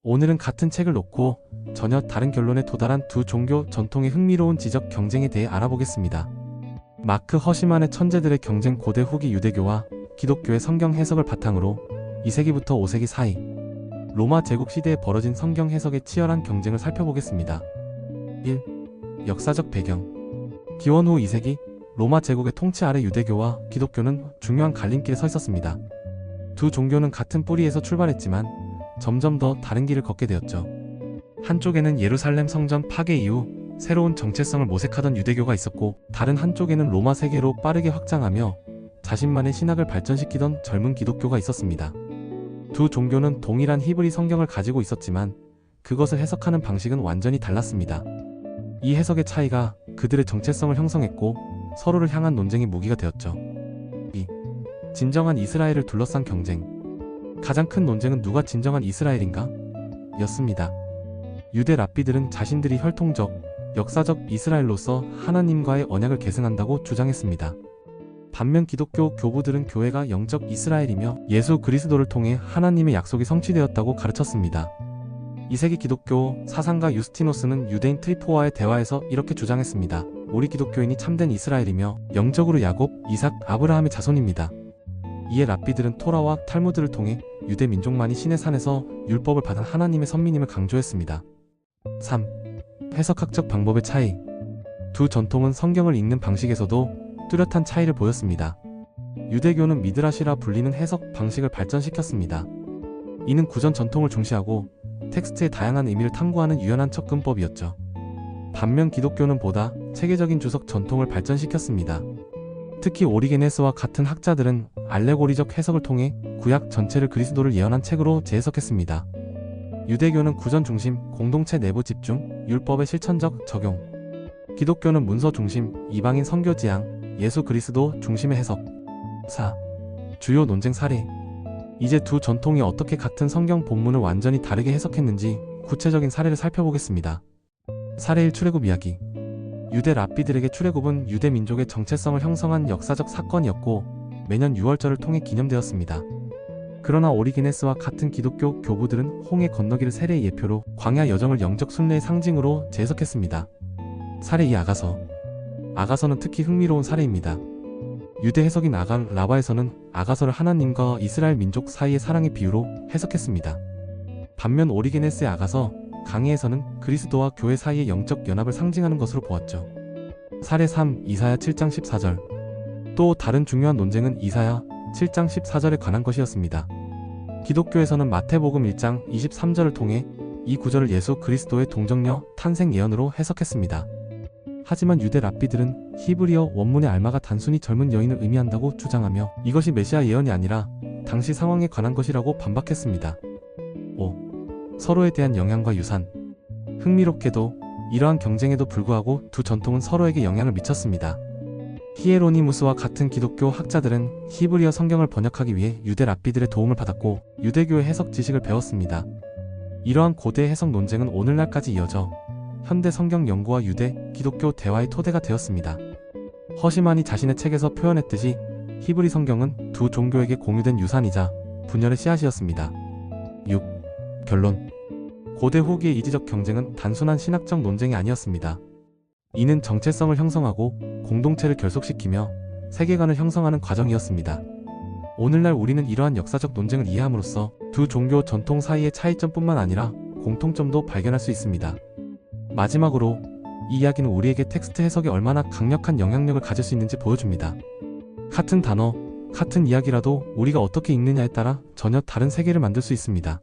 오늘은 같은 책을 놓고 전혀 다른 결론에 도달한 두 종교 전통의 흥미로운 지적 경쟁에 대해 알아보겠습니다. 마크 허시만의 천재들의 경쟁 고대 후기 유대교와 기독교의 성경 해석을 바탕으로 2세기부터 5세기 사이 로마 제국 시대에 벌어진 성경 해석의 치열한 경쟁을 살펴보겠습니다. 1. 역사적 배경. 기원 후 2세기 로마 제국의 통치 아래 유대교와 기독교는 중요한 갈림길에 서 있었습니다. 두 종교는 같은 뿌리에서 출발했지만 점점 더 다른 길을 걷게 되었죠. 한쪽에는 예루살렘 성전 파괴 이후 새로운 정체성을 모색하던 유대교가 있었고, 다른 한쪽에는 로마 세계로 빠르게 확장하며 자신만의 신학을 발전시키던 젊은 기독교가 있었습니다. 두 종교는 동일한 히브리 성경을 가지고 있었지만 그것을 해석하는 방식은 완전히 달랐습니다. 이 해석의 차이가 그들의 정체성을 형성했고 서로를 향한 논쟁의 무기가 되었죠. 2. 진정한 이스라엘을 둘러싼 경쟁. 가장 큰 논쟁은 누가 진정한 이스라엘인가? 였습니다. 유대 랍비들은 자신들이 혈통적, 역사적 이스라엘로서 하나님과의 언약을 계승한다고 주장했습니다. 반면 기독교 교부들은 교회가 영적 이스라엘이며 예수 그리스도를 통해 하나님의 약속이 성취되었다고 가르쳤습니다. 2세기 기독교 사상가 유스티노스는 유대인 트리포와의 대화에서 이렇게 주장했습니다. 우리 기독교인이 참된 이스라엘이며 영적으로 야곱, 이삭, 아브라함의 자손입니다. 이에 랍비들은 토라와 탈무드를 통해 유대 민족만이 신의 산에서 율법을 받은 하나님의 선민임을 강조했습니다. 3. 해석학적 방법의 차이. 두 전통은 성경을 읽는 방식에서도 뚜렷한 차이를 보였습니다. 유대교는 미드라시라 불리는 해석 방식을 발전시켰습니다. 이는 구전 전통을 중시하고 텍스트의 다양한 의미를 탐구하는 유연한 접근법이었죠. 반면 기독교는 보다 체계적인 주석 전통을 발전시켰습니다. 특히 오리게네스와 같은 학자들은 알레고리적 해석을 통해 구약 전체를 그리스도를 예언한 책으로 재해석했습니다. 유대교는 구전 중심, 공동체 내부 집중, 율법의 실천적 적용. 기독교는 문서 중심, 이방인 선교 지향, 예수 그리스도 중심의 해석. 4. 주요 논쟁 사례. 이제 두 전통이 어떻게 같은 성경 본문을 완전히 다르게 해석했는지 구체적인 사례를 살펴보겠습니다. 사례 1. 출애굽 이야기. 유대 랍비들에게 출애굽은 유대 민족의 정체성을 형성한 역사적 사건이었고 매년 6월절을 통해 기념되었습니다. 그러나 오리게네스와 같은 기독교 교부들은 홍해 건너기를 세례의 예표로 광야 여정을 영적 순례의 상징으로 재해석했습니다. 사례 2. 아가서. 아가서는 특히 흥미로운 사례입니다. 유대 해석인 아간 라바에서는 아가서를 하나님과 이스라엘 민족 사이의 사랑의 비유로 해석했습니다. 반면 오리게네스의 아가서 강해에서는 그리스도와 교회 사이의 영적 연합을 상징하는 것으로 보았죠. 사례 3. 이사야 7장 14절. 또 다른 중요한 논쟁은 이사야 7장 14절에 관한 것이었습니다. 기독교에서는 마태복음 1장 23절을 통해 이 구절을 예수 그리스도의 동정녀 탄생 예언으로 해석했습니다. 하지만 유대 랍비들은 히브리어 원문의 알마가 단순히 젊은 여인을 의미한다고 주장하며 이것이 메시아 예언이 아니라 당시 상황에 관한 것이라고 반박했습니다. 5. 서로에 대한 영향과 유산. 흥미롭게도 이러한 경쟁에도 불구하고 두 전통은 서로에게 영향을 미쳤습니다. 히에로니무스와 같은 기독교 학자들은 히브리어 성경을 번역하기 위해 유대 랍비들의 도움을 받았고 유대교의 해석 지식을 배웠습니다. 이러한 고대 해석 논쟁은 오늘날까지 이어져 현대 성경 연구와 유대, 기독교 대화의 토대가 되었습니다. 허시만이 자신의 책에서 표현했듯이 히브리 성경은 두 종교에게 공유된 유산이자 분열의 씨앗이었습니다. 6. 결론. 고대 후기의 이지적 경쟁은 단순한 신학적 논쟁이 아니었습니다. 이는 정체성을 형성하고 공동체를 결속시키며 세계관을 형성하는 과정이었습니다. 오늘날 우리는 이러한 역사적 논쟁을 이해함으로써 두 종교 전통 사이의 차이점뿐만 아니라 공통점도 발견할 수 있습니다. 마지막으로 이 이야기는 우리에게 텍스트 해석이 얼마나 강력한 영향력을 가질 수 있는지 보여줍니다. 같은 단어, 같은 이야기라도 우리가 어떻게 읽느냐에 따라 전혀 다른 세계를 만들 수 있습니다.